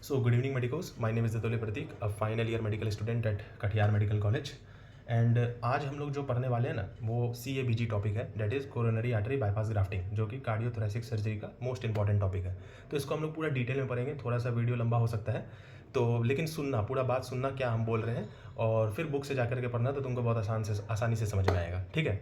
So, good evening, medicos. My name is Datole Pratik, a final year medical student at Katihar medical college. And आज हम लोग जो पढ़ने वाले हैं ना वो CABG टॉपिक है, that is coronary artery bypass grafting, जो कि कार्डियोथोरेसिक सर्जरी का मोस्ट इंपॉर्टेंट टॉपिक है. तो इसको हम लोग पूरा डिटेल में पढ़ेंगे. थोड़ा सा वीडियो लंबा हो सकता है, तो लेकिन सुनना, पूरा बात सुनना क्या हम बोल रहे हैं, और फिर बुक से जा करके पढ़ना, तो तुमको बहुत आसानी से समझ में आएगा. ठीक है.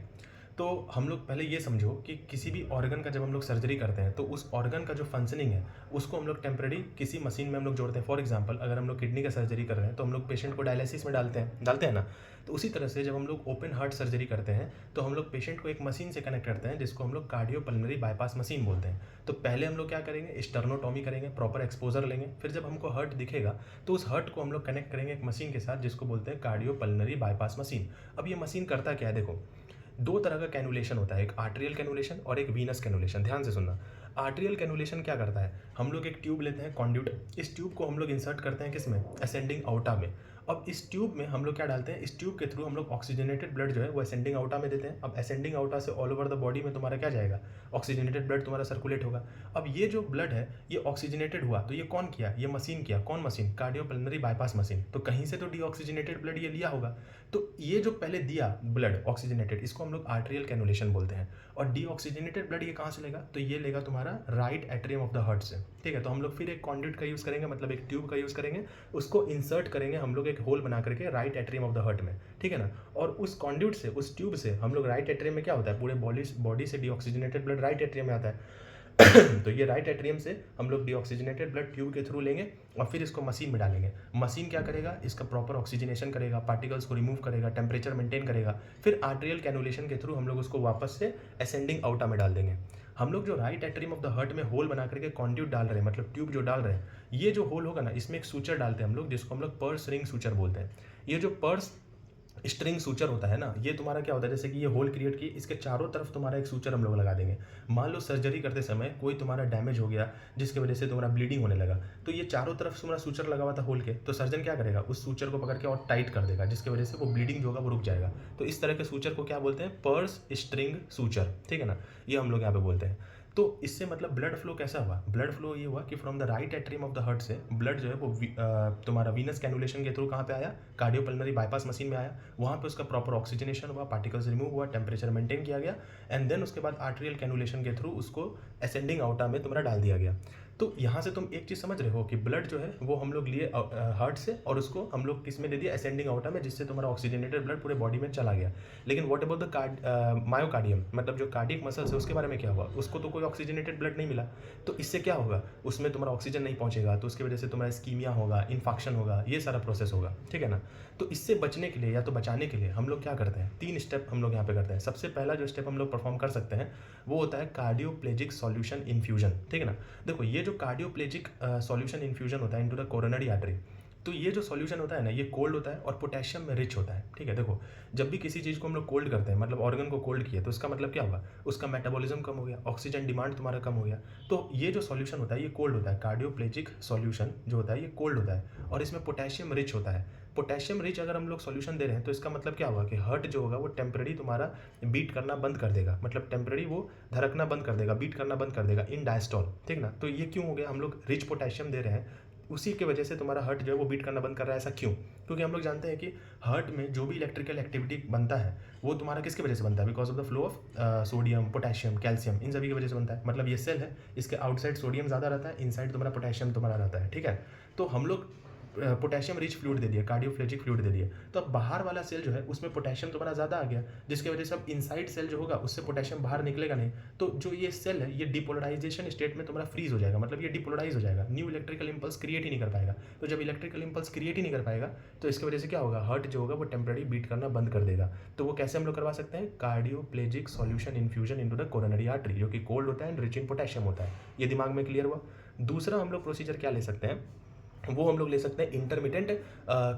तो हम लोग पहले ये समझो कि किसी भी ऑर्गन का जब हम लोग सर्जरी करते हैं तो उस ऑर्गन का जो फंक्शनिंग है उसको हम लोग टेम्परेरी किसी मशीन में हम लोग जोड़ते हैं. फॉर एग्जांपल, अगर हम लोग किडनी का सर्जरी कर रहे हैं तो हम लोग पेशेंट को डायलिसिस में डालते हैं ना. तो उसी तरह से जब हम लोग ओपन हार्ट सर्जरी करते हैं तो हम लोग पेशेंट को एक मशीन से कनेक्ट करते हैं जिसको हम लोग कार्डियोपल्मोनरी बाईपास मशीन बोलते हैं. तो पहले हम लोग क्या करेंगे, स्टर्नोटॉमी करेंगे, प्रॉपर एक्सपोजर लेंगे. फिर जब हमको हर्ट दिखेगा तो उस हर्ट को हम लोग कनेक्ट करेंगे एक मशीन के साथ जिसको बोलते हैं कार्डियोपल्मोनरी बाईपास मशीन. अब ये मशीन करता क्या है, देखो दो तरह का कैनुलेशन होता है, एक आर्टेरियल कैनुलेशन और एक वीनस कैनुलेशन. ध्यान से सुनना. आर्टेरियल कैनुलेशन क्या करता है, हम लोग एक ट्यूब लेते हैं, कॉन्ड्यूट. इस ट्यूब को हम लोग इंसर्ट करते हैं किस में, असेंडिंग आउटा में. अब इस ट्यूब में हम लोग क्या डालते हैं, इस ट्यूब के थ्रू हम लोग ऑक्सीजनेटेड ब्लड जो है वो असेंडिंग आउटा में देते हैं. अब असेंडिंग आउटा से ऑल ओवर द बॉडी में तुम्हारा क्या जाएगा, ऑक्सीजनेटेड ब्लड तुम्हारा सर्कुलेट होगा. अब ये जो ब्लड है ये ऑक्सीजनेटेड हुआ, तो ये कौन किया, ये मशीन किया. कौन मशीन, कार्डियोपल्मोनरी बाईपास मशीन. तो कहीं से तो डीऑक्सीजनेटेड ब्लड ये लिया होगा. तो ये जो पहले दिया ब्लड ऑक्सीजनेटेड, इसको हम लोग आर्टेरियल कैनुलेशन बोलते हैं. और डीऑक्सीजनेटेड ब्लड ये कहाँ से लेगा, तो ये लेगा तुम्हारा right atrium of the heart से. ठीक है. तो हम लोग फिर एक कॉन्ड्यूट का यूज़ करेंगे, मतलब एक ट्यूब का यूज़ करेंगे, उसको इंसर्ट करेंगे हम लोग एक होल बना करके right atrium of the heart में. ठीक है ना. और उस कॉन्ड्यूट से, उस ट्यूब से हम लोग राइट एट्रियम में क्या होता है, पूरे बॉडी से डीऑक्सीजनेटेड ब्लड राइट एट्रियम में आता है. तो ये राइट एट्रियम से हम लोग डीऑक्सीजनेटेड ब्लड ट्यूब के थ्रू लेंगे और फिर इसको मशीन में डालेंगे. मशीन क्या करेगा, इसका प्रॉपर ऑक्सीजनेशन करेगा, पार्टिकल्स को रिमूव करेगा, टेम्परेचर मेंटेन करेगा. फिर आर्टेरियल कैनुलेशन के थ्रू हम लोग उसको वापस से असेंडिंग आउटा में डाल देंगे. हम लोग जो right atrium of the heart में होल बना करके कॉन्ड्यूट डाल रहे हैं, मतलब ट्यूब जो डाल रहे हैं, ये जो होल होगा ना, इसमें एक सूचर डालते हैं हम लोग जिसको हम लोग पर्स रिंग सूचर बोलते हैं. ये जो पर्स स्ट्रिंग सूचर होता है ना, ये तुम्हारा क्या होता है, जैसे कि ये होल क्रिएट की, इसके चारों तरफ तुम्हारा एक सूचर हम लोग लगा देंगे. मान लो सर्जरी करते समय कोई तुम्हारा डैमेज हो गया जिसकी वजह से तुम्हारा ब्लीडिंग होने लगा, तो ये चारों तरफ तुम्हारा सूचर लगा हुआ था होल के, तो सर्जन क्या करेगा, उस सूचर को पकड़ के और टाइट कर देगा जिसकी वजह से वो ब्लीडिंग जो होगा वो रुक जाएगा. तो इस तरह के सूचर को क्या बोलते हैं, पर्स स्ट्रिंग सूचर. ठीक है ना, ये हम लोग यहाँ पे बोलते हैं. तो इससे मतलब ब्लड फ्लो कैसा हुआ, ब्लड फ्लो ये हुआ कि from the right atrium of the heart से ब्लड जो है वो तुम्हारा वीनस कैनुलेशन के थ्रू कहाँ पे आया, कार्डियोपल्मोनरी बाईपास मशीन में आया. वहाँ पे उसका प्रॉपर ऑक्सीजनेशन हुआ, पार्टिकल्स रिमूव हुआ, टेम्परेचर मेंटेन किया गया, एंड देन उसके बाद आर्टेरियल कैनुलेशन के थ्रू उसको असेंडिंग आउटा में तुम्हारा डाल दिया गया. तो यहाँ से तुम एक चीज़ समझ रहे हो कि ब्लड जो है वो हम लोग लिए हार्ट से और उसको हम लोग किस में दे दिया, असेंडिंग आउटा में, जिससे तुम्हारा ऑक्सीजनेटेड ब्लड पूरे बॉडी में चला गया. लेकिन व्हाट अबाउट द मायोकार्डियम, मतलब जो कार्डियक मसल्स है उसके बारे में क्या हुआ, उसको तो कोई ऑक्सीजनेटेड ब्लड नहीं मिला. तो इससे क्या होगा, उसमें तुम्हारा ऑक्सीजन नहीं पहुंचेगा, तो उसकी वजह से तुम्हारा स्कीमिया होगा, इन्फेक्शन होगा, ये सारा प्रोसेस होगा. ठीक है ना. तो इससे बचने के लिए या तो बचाने के लिए हम लोग क्या करते हैं, 3 स्टेप हम लोग यहाँ पे करते हैं. सबसे पहला जो स्टेप हम लोग परफॉर्म कर सकते हैं वो होता है कार्डियोप्लेजिक सॉल्यूशन इन्फ्यूजन. ठीक है ना. देखो ये जो कार्डियोप्लेजिक सॉल्यूशन इन्फ्यूजन होता है इनटू द कोरोनरी आर्टरी, तो ये जो सॉल्यूशन होता है ना, ये कोल्ड होता है और पोटेशियम में रिच होता है. ठीक है. देखो जब भी किसी चीज़ को हम लोग कोल्ड करते हैं, मतलब ऑर्गन को कोल्ड किया, तो उसका मतलब क्या हुआ, उसका मेटाबॉलिज्म कम हो गया, ऑक्सीजन डिमांड तुम्हारा कम हो गया. तो ये जो सॉल्यूशन होता है ये कोल्ड होता है. कार्डियोप्लेजिक सॉल्यूशन जो होता है ये कोल्ड होता है और इसमें पोटेशियम रिच होता है. पोटेशियम रिच अगर हम लोग सॉल्यूशन दे रहे हैं तो इसका मतलब क्या हुआ कि हार्ट जो होगा वो टेम्परेरी तुम्हारा बीट करना बंद कर देगा, मतलब टेम्परेरी वो धड़कना बंद कर देगा, बीट करना बंद कर देगा इन डायस्टोल. ठीक ना. तो ये क्यों हो गया, हम लोग रिच पोटेशियम दे रहे हैं, उसी की वजह से तुम्हारा हार्ट जो है वो बीट करना बंद कर रहा है. ऐसा क्यों, क्योंकि हम लोग जानते हैं कि हार्ट में जो भी इलेक्ट्रिकल एक्टिविटी बनता है वो तुम्हारा किसकी वजह से बनता है, because of the flow of sodium, potassium, calcium, इन सभी की वजह से बनता है. मतलब ये सेल है, इसके आउटसाइड सोडियम ज़्यादा रहता है, इनसाइड तुम्हारा पोटेशियम तुम्हारा रहता है. ठीक है. तो हम लोग पोटेशियम रिच फ्लूइड दे दिया, कार्डियोफ्लेजिक फ्लूइड दे दिया, तो अब बाहर वाला सेल जो है उसमें पोटेशियम तुम्हारा ज़्यादा आ गया, जिसकी वजह से अब इनसाइड सेल जो होगा उससे पोटेशियम बाहर निकलेगा नहीं. तो जो ये सेल है ये डिपोलराइजेशन स्टेट में तुम्हारा फ्रीज हो जाएगा, मतलब ये डिपोलराइज हो जाएगा, न्यू इलेक्ट्रिकल इंपल्स क्रिएट ही नहीं कर पाएगा. तो जब इलेक्ट्रिकल इंपल्स क्रिएट ही नहीं कर पाएगा तो इसकी वजह से क्या होगा, हार्ट जो होगा वो टेम्परेरी बीट करना बंद कर देगा. तो वो कैसे हम लोग करवा सकते हैं, cardioplegic solution infusion into the coronary artery, जो कि कोल्ड होता है एंड रिच इन पोटेशियम होता है. ये दिमाग में क्लियर हुआ. दूसरा हम लोग प्रोसीजर क्या ले सकते हैं, वो हम लोग ले सकते हैं intermittent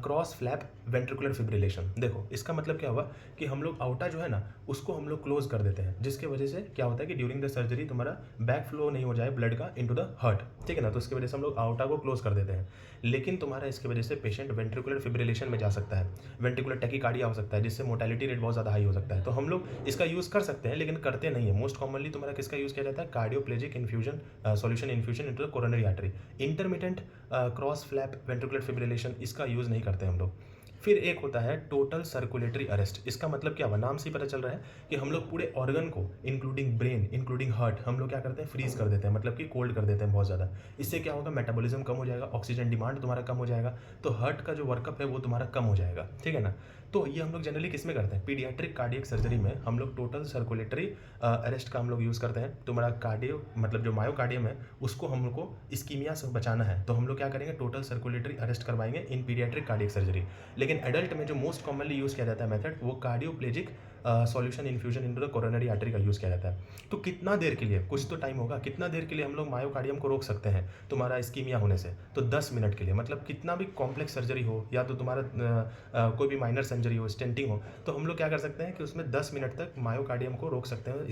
cross flap ventricular fibrillation. देखो इसका मतलब क्या हुआ कि हम लोग आउटा जो है ना उसको हम लोग क्लोज कर देते हैं, जिसके वजह से क्या होता है कि ड्यूरिंग द सर्जरी तुम्हारा बैक फ्लो नहीं हो जाए ब्लड का इनटू द हार्ट. ठीक है ना. तो इसकी वजह से हम लोग आउटा को क्लोज कर देते हैं. लेकिन तुम्हारा इसकी वजह से पेशेंट वेंट्रिकुलर फिब्रिलेशन में जा सकता है, वेंट्रिकुलर टैकीकार्डिया हो सकता है, जिससे मोर्टेलिटी रेट बहुत ज़्यादा हाई हो सकता है. तो हम लोग इसका यूज़ कर सकते हैं लेकिन करते नहीं है. मोस्ट कॉमनली तुम्हारा किसका यूज़ किया जाता है, cardioplegic infusion solution infusion into the coronary artery. Intermittent cross flap ventricular fibrillation, इसका यूज़ नहीं करते हम लोग। फिर एक होता है टोटल सर्कुलेटरी अरेस्ट। इसका मतलब क्या हुआ, नाम से ही पता चल रहा है कि हम लोग पूरे ऑर्गन को इंक्लूडिंग ब्रेन इंक्लूडिंग हार्ट हम लोग क्या करते हैं, फ्रीज कर देते हैं, मतलब कि कोल्ड कर देते हैं बहुत ज़्यादा। इससे क्या होगा, मेटाबॉलिज्म कम हो जाएगा, ऑक्सीजन डिमांड तुम्हारा कम हो जाएगा, तो हार्ट का जो वर्कअप है वो तुम्हारा कम हो जाएगा, ठीक है ना। तो ये हम लोग जनरली किस में करते हैं, पीडियाट्रिक कार्डियक सर्जरी में हम लोग टोटल सर्कुलेटरी अरेस्ट का हम लोग यूज़ करते हैं। तुम्हारा कार्डियो मतलब जो मायोकार्डियम है उसको हम लोग को इस्कीमिया से बचाना है, तो हम लोग क्या करेंगे, टोटल सर्कुलेटरी अरेस्ट करवाएंगे इन पीडियाट्रिक कार्डियक सर्जरी। लेकिन एडल्ट में जो मोस्ट कॉमनली यूज़ किया जाता है मेथड, वो cardioplegic solution infusion into the coronary artery का यूज़ किया जाता है। तो कितना देर के लिए, कुछ तो टाइम होगा, कितना देर के लिए हम लोग मायोकार्डियम को रोक सकते हैं तुम्हारा इस्कीमिया होने से, तो 10 मिनट के लिए। मतलब कितना भी कॉम्प्लेक्स सर्जरी हो या तो तुम्हारा कोई भी माइनर सर्जरी हो, स्टेंटिंग हो, तो हम लोग क्या कर सकते हैं कि उसमें 10 मिनट तक मायोकार्डियम को रोक सकते हैं,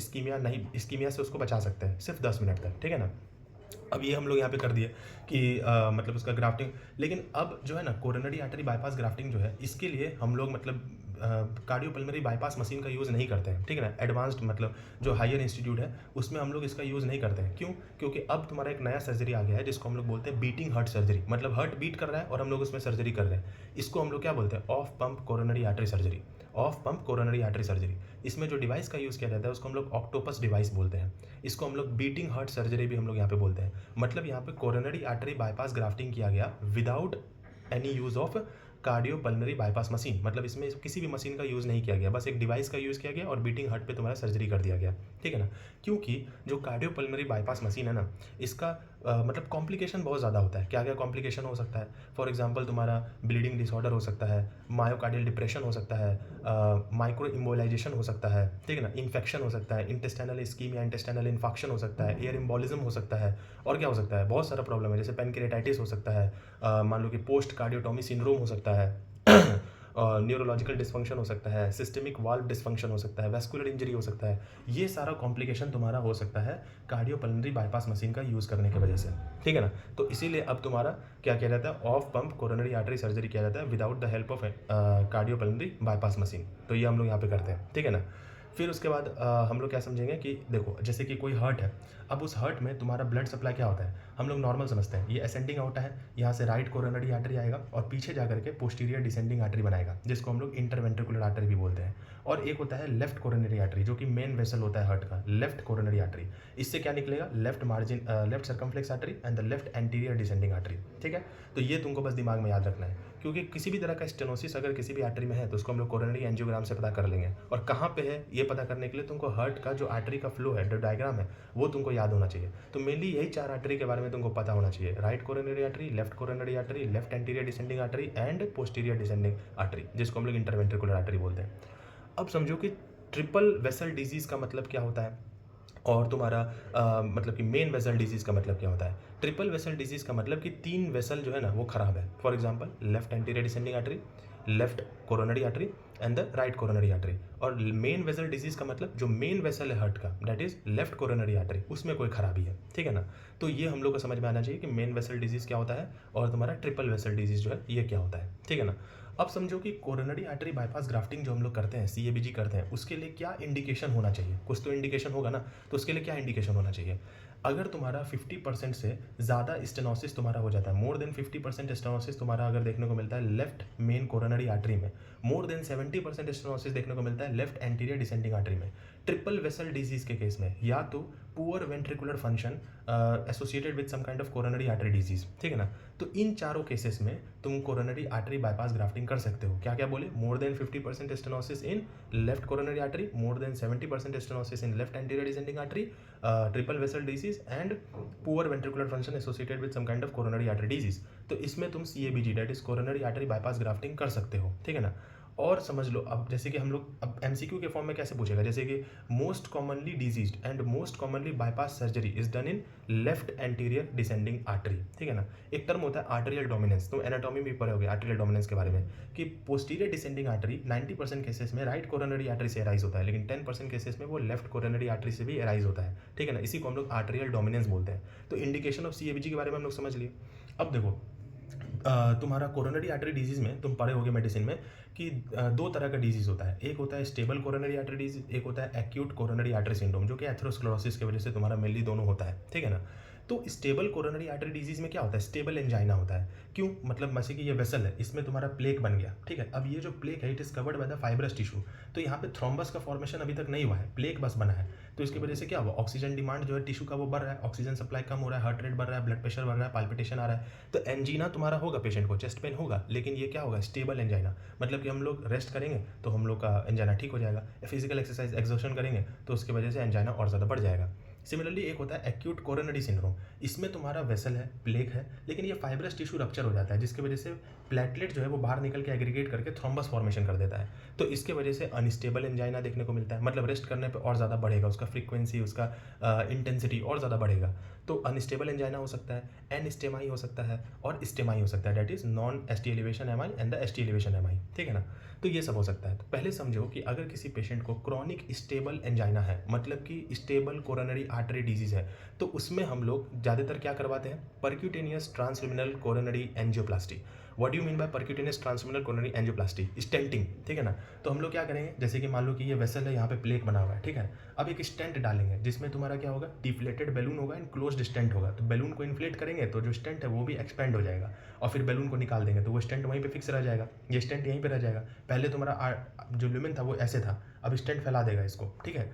इस्कीमिया से उसको बचा सकते हैं सिर्फ 10 मिनट तक, ठीक है ना। अब ये हम लोग यहाँ पे कर दिए कि मतलब उसका ग्राफ्टिंग। लेकिन अब जो है ना कोरोनरी आर्टरी बाईपास ग्राफ्टिंग जो है, इसके लिए हम लोग मतलब कार्डियोपल्मोनरी बाईपास मशीन का यूज़ नहीं करते हैं, ठीक है ना। एडवांस्ड मतलब जो हायर इंस्टीट्यूट है उसमें हम लोग इसका यूज़ नहीं करते हैं। क्यों? क्योंकि अब तुम्हारा एक नया सर्जरी आ गया है जिसको हम लोग बोलते हैं बीटिंग हार्ट सर्जरी। मतलब हार्ट बीट कर रहा है और हम लोग उसमें सर्जरी कर रहे हैं। इसको हम लोग क्या बोलते हैं, of pump coronary artery surgery. Of pump coronary artery surgery, इसमें जो डिवाइस का यूज़ किया जाता है उसको हम लोग ऑक्टोपस डिवाइस बोलते हैं। इसको हम लोग बीटिंग हार्ट सर्जरी भी हम लोग यहाँ पे बोलते हैं। मतलब यहाँ पे कोरोनरी आर्टरी बाईपास ग्राफ्टिंग किया गया without any use of cardiopulmonary bypass machine. मतलब इसमें किसी भी मशीन का यूज़ नहीं किया गया, बस एक डिवाइस का यूज़ किया गया और बीटिंग हार्ट पे तुम्हारा सर्जरी कर दिया गया, ठीक है ना। क्योंकि जो कार्डियोपल्मोनरी बाईपास मशीन है ना, इसका मतलब कॉम्प्लिकेशन बहुत ज़्यादा होता है। क्या क्या कॉम्प्लिकेशन हो सकता है, फॉर एग्जांपल तुम्हारा ब्लीडिंग डिसऑर्डर हो सकता है, मायोकार्डियल डिप्रेशन हो सकता है, माइक्रो इम्बोलाइजेशन हो सकता है, ठीक है ना, इन्फेक्शन हो सकता है, इंटेस्टाइनल स्कीमिया इंटेस्टाइनल इन्फेक्शन हो सकता है, एयर एम्बोलिज्म हो सकता है, और क्या हो सकता है, बहुत सारा प्रॉब्लम है, जैसे पेनक्रियाटाइटिस हो सकता है, मान लो कि पोस्ट कार्डियोटोमी सिंड्रोम हो सकता है न्यूरोलॉजिकल डिस्फंक्शन हो सकता है, सिस्टमिक वाल्व डिस्फंक्शन हो सकता है, वैस्कुलर इंजरी हो सकता है। ये सारा कॉम्प्लिकेशन तुम्हारा हो सकता है कार्डियोपल्मोनरी बाईपास मशीन का यूज़ करने की वजह से, ठीक है ना। तो इसीलिए अब तुम्हारा क्या किया जाता है, of pump coronary artery surgery किया जाता है without the help of cardiopulmonary bypass machine. तो ये हम लोग यहाँ पे करते हैं, ठीक है ना। फिर उसके बाद हम लोग क्या समझेंगे कि देखो जैसे कि कोई हार्ट है, अब उस हार्ट में तुम्हारा ब्लड सप्लाई क्या होता है, हम लोग नॉर्मल समझते हैं, ये असेंडिंग आउट है, यहाँ से राइट कोरोनरी आर्टरी आएगा और पीछे जाकर के पोस्टीरियर डिसेंडिंग आर्टरी बनाएगा, जिसको हम लोग इंटरवेंट्रिकुलर आर्टरी भी बोलते हैं। और एक होता है लेफ्ट कोरोनरी आर्टरी, जो कि मेन वेसल होता है हार्ट का, लेफ्ट कोरोनरी आर्टरी। इससे क्या निकलेगा, left margin left circumflex artery and the left anterior descending artery, ठीक है। तो ये तुमको बस दिमाग में याद रखना है, क्योंकि किसी भी तरह का स्टेनोसिस अगर किसी भी आर्टरी में है तो उसको हम लोग कोरोनरी एंजियोग्राम से पता कर लेंगे। और कहाँ पे है ये पता करने के लिए तुमको हार्ट का जो आर्टरी का फ्लो है, जो डायग्राम है, वो तुमको याद होना चाहिए। तो मेनली यही 4 आर्टरी के बारे में तुमको पता होना चाहिए, right coronary artery, left coronary artery, left anterior descending artery and posterior descending artery, जिसको हम लोग इंटरवेंट्रिकुलर आर्टरी बोलते हैं। अब समझो कि ट्रिपल वेसल डिजीज़ का मतलब क्या होता है, और तुम्हारा मतलब कि मेन वेसल डिजीज़ का मतलब क्या होता है। ट्रिपल वेसल डिजीज़ का मतलब कि 3 वेसल जो है ना वो खराब है। For example left anterior descending artery, left coronary artery and the right coronary artery. और मेन वेसल डिजीज़ का मतलब जो मेन वेसल है हार्ट का, that is left coronary artery, उसमें कोई खराबी है, ठीक है ना। तो ये हम लोग को समझ में आना चाहिए कि मेन वेसल डिजीज़ क्या होता है और तुम्हारा ट्रिपल वेसल डिजीज़ जो है ये क्या होता है, ठीक है ना। अब समझो कि कोरोनरी आर्टरी बाईपास ग्राफ्टिंग जो हम लोग करते हैं, सीएबीजी करते हैं, उसके लिए क्या इंडिकेशन होना चाहिए, कुछ तो इंडिकेशन होगा ना। तो उसके लिए क्या इंडिकेशन होना चाहिए, अगर तुम्हारा 50% से ज़्यादा स्टेनोसिस तुम्हारा हो जाता है, मोर देन 50% स्टेनोसिस तुम्हारा अगर देखने को मिलता है लेफ्ट मेन कोरोनरी आर्टरी में, मोर देन 70% स्टेनोसिस देखने को मिलता है लेफ्ट एंटीरियर डिसेंडिंग आर्टरी में, ट्रिपल वेसल डिजीज के केस में, या तो poor ventricular function associated with some kind of coronary artery disease, ठीक है ना। तो इन चारों केसेस में तुम कोरोनरी आर्टरी बाईपास ग्राफ्टिंग कर सकते हो। क्या क्या बोले, more than 50% stenosis in left coronary artery, more than 70% stenosis in left anterior descending artery, triple vessel disease and poor ventricular function associated with some kind of coronary artery disease. तो इसमें तुम CABG that is coronary artery bypass grafting कर सकते हो, ठीक है ना। और समझ लो अब जैसे कि हम लोग अब एमसीक्यू के फॉर्म में कैसे पूछेगा, जैसे कि most commonly diseased and most commonly bypass surgery is done in left anterior descending artery, ठीक है ना। एक टर्म होता है आर्टेरियल डोमिनेंस, तुम एनाटॉमी में पढ़े होगे आर्टेरियल डोमिनेंस के बारे में, कि पोस्टीरियर डिसेंडिंग आर्टरी 90% केसेस में राइट कोरोनरी आर्टरी से अराइज होता है, लेकिन 10% केसेस में वो लेफ्ट कोरोनरी आर्टरी से भी अराइज होता है, ठीक है ना। इसी को हम लोग आर्टेरियल डोमिनेंस बोलते हैं। तो इंडिकेशन ऑफ सीएबीजी के बारे में हम लोग समझ लिए। अब देखो तुम्हारा कोरोनरी आर्टरी डिजीज़ में तुम पढ़े होगे मेडिसिन में कि 2 तरह का डिजीज़ होता है, एक होता है स्टेबल कोरोनरी आर्टरी डिजीज, एक होता है एक्यूट कोरोनरी आर्टरी सिंड्रोम, जो कि एथेरोस्क्लेरोसिस की वजह से तुम्हारा मेनली दोनों होता है, ठीक है ना। तो स्टेबल कोरोनरी आर्टरी डिजीज़ में क्या होता है, स्टेबल एंजाइना होता है। क्यों, मतलब जैसे कि ये वेसल है, इसमें तुम्हारा प्लेक बन गया, ठीक है। अब ये जो प्लेक है it is covered by the fibrous tissue, तो यहाँ पे थ्रोम्बस का फॉर्मेशन अभी तक नहीं हुआ है, प्लेक बस बना है। तो इसकी वजह से क्या हुआ, ऑक्सीजन डिमांड जो है टिश्यू का वो बढ़ रहा है, ऑक्सीजन सप्लाई कम हो रहा है, हार्ट रेट बढ़ रहा है, ब्लड प्रेशर बढ़ रहा है, पाल्पिटेशन आ रहा है। तो एंजीना तुम्हारा होगा, पेशेंट को चेस्ट पेन होगा, लेकिन ये क्या होगा, स्टेबल एंजाइना। मतलब कि हम लोग रेस्ट करेंगे तो हम लोग का एंजाइना ठीक हो जाएगा, फिजिकल एक्सरसाइज एक्सर्शन करेंगे तो उसकी वजह से एंजाइना और ज़्यादा बढ़ जाएगा। सिमिलरली एक होता है एक्यूट कोरोनरी सिंड्रोम, इसमें तुम्हारा वेसल है, प्लेक है, लेकिन ये फाइब्रस टिश्यू रप्चर हो जाता है, जिसकी वजह से प्लेटलेट जो है वो बाहर निकल के एग्रीगेट करके थ्रोम्बस फॉर्मेशन कर देता है। तो इसके वजह से अनस्टेबल एंजाइना देखने को मिलता है, मतलब रेस्ट करने पे और ज़्यादा बढ़ेगा, उसका फ्रीक्वेंसी, उसका इंटेंसिटी और ज़्यादा बढ़ेगा। तो अनस्टेबल एंजाइना हो सकता है, एन स्टेमाई हो सकता है और स्टेमाई हो सकता है, that is non ST elevation M I and the ST elevation M I, ठीक है ना। तो ये सब हो सकता है। तो पहले समझो कि अगर किसी पेशेंट को क्रॉनिक स्टेबल एंजाइना है, मतलब कि स्टेबल कोरोनरी आर्टरी डिजीज़ है, तो उसमें हम लोग ज़्यादातर क्या करवाते हैं, percutaneous transluminal coronary angioplasty. What do you mean bye percutaneous transluminal coronary angioplasty, stenting, ठीक है ना। तो हम लोग क्या करेंगे, जैसे कि मान लो कि ये वेसल है, यहाँ पे प्लेक बना हुआ है, ठीक है। अब एक स्टेंट डालेंगे जिसमें तुम्हारा क्या होगा, डिफ्लेटेड बैलून होगा एंड क्लोज्ड स्टेंट होगा। तो बैलून को इन्फ्लेट करेंगे तो जो स्टेंट है वो भी एक्सपेंड हो जाएगा, और फिर बैलून को निकाल देंगे तो वो स्टेंट वहीं पे फिक्स रह जाएगा, ये स्टेंट यहीं पे रह जाएगा। पहले तुम्हारा जो ल्यूमेन था वो ऐसे था, अब स्टेंट फैला देगा इसको, ठीक है।